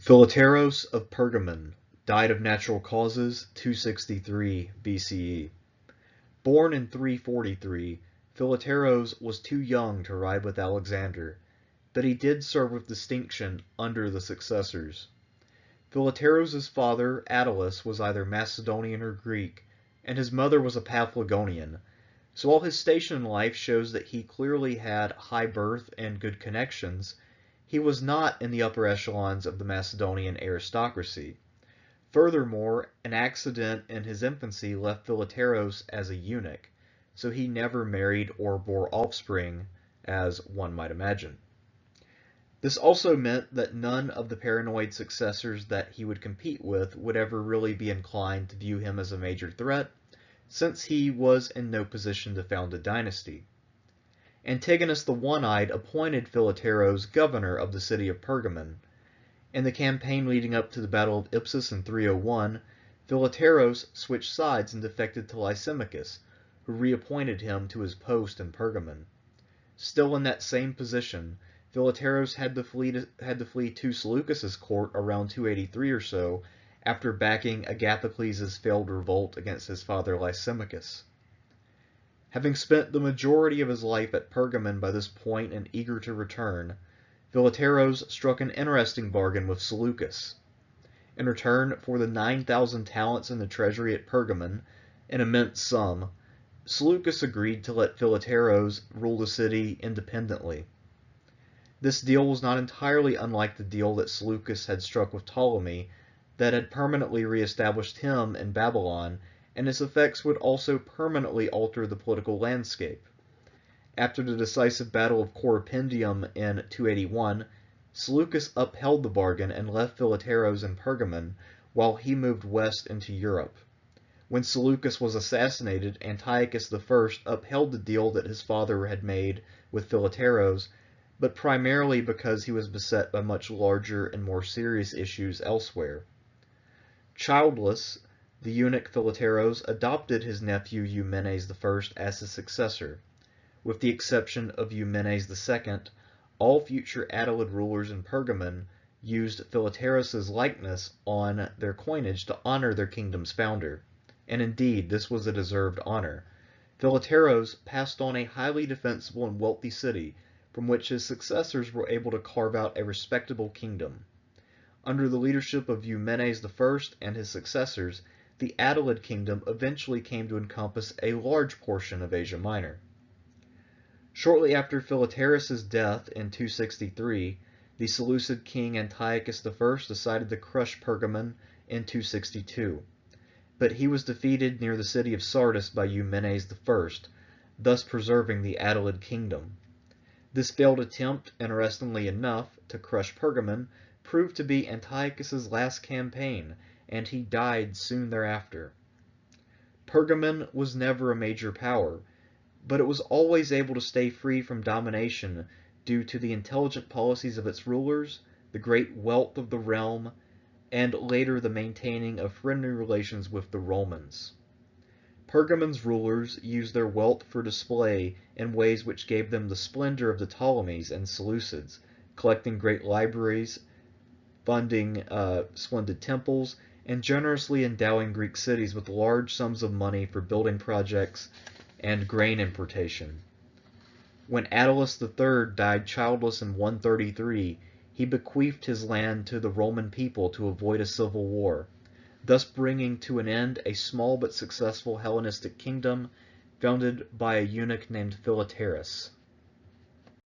Philetairos of Pergamon died of natural causes 263 BCE. Born in 343, Philetairos was too young to ride with Alexander, but he did serve with distinction under the Successors. Philetairos' father, Attalus, was either Macedonian or Greek, and his mother was a Paphlagonian, so while his station in life shows that he clearly had high birth and good connections, he was not in the upper echelons of the Macedonian aristocracy. Furthermore, an accident in his infancy left Philetairos as a eunuch, so he never married or bore offspring, as one might imagine. This also meant that none of the paranoid successors that he would compete with would ever really be inclined to view him as a major threat, since he was in no position to found a dynasty. Antigonus the One-Eyed appointed Philetairos governor of the city of Pergamon. In the campaign leading up to the Battle of Ipsus in 301, Philetairos switched sides and defected to Lysimachus, who reappointed him to his post in Pergamon. Still in that same position, Philetairos had to flee to Seleucus' court around 283 or so, after backing Agathocles' failed revolt against his father Lysimachus. Having spent the majority of his life at Pergamon by this point and eager to return, Philetairos struck an interesting bargain with Seleucus. In return for the 9,000 talents in the treasury at Pergamon, an immense sum, Seleucus agreed to let Philetairos rule the city independently. This deal was not entirely unlike the deal that Seleucus had struck with Ptolemy, that had permanently re-established him in Babylon, and its effects would also permanently alter the political landscape. After the decisive battle of Coripendium in 281, Seleucus upheld the bargain and left Philetairos in Pergamon, while he moved west into Europe. When Seleucus was assassinated, Antiochus I upheld the deal that his father had made with Philetairos, but primarily because he was beset by much larger and more serious issues elsewhere. Childless, the eunuch Philetairos adopted his nephew Eumenes I as his successor. With the exception of Eumenes II, all future Attalid rulers in Pergamon used Philetairos' likeness on their coinage to honor their kingdom's founder. And indeed, this was a deserved honor. Philetairos passed on a highly defensible and wealthy city, from which his successors were able to carve out a respectable kingdom. Under the leadership of Eumenes I and his successors, the Attalid kingdom eventually came to encompass a large portion of Asia Minor. Shortly after Philetairos' death in 263, the Seleucid king Antiochus I decided to crush Pergamon in 262, but he was defeated near the city of Sardis by Eumenes I, thus preserving the Attalid kingdom. This failed attempt, interestingly enough, to crush Pergamon proved to be Antiochus' last campaign, and he died soon thereafter. Pergamon was never a major power, but it was always able to stay free from domination due to the intelligent policies of its rulers, the great wealth of the realm, and later the maintaining of friendly relations with the Romans. Pergamon's rulers used their wealth for display in ways which gave them the splendor of the Ptolemies and Seleucids, collecting great libraries, funding splendid temples, and generously endowing Greek cities with large sums of money for building projects and grain importation. When Attalus III died childless in 133, he bequeathed his land to the Roman people to avoid a civil war, thus bringing to an end a small but successful Hellenistic kingdom founded by a eunuch named Philetairos.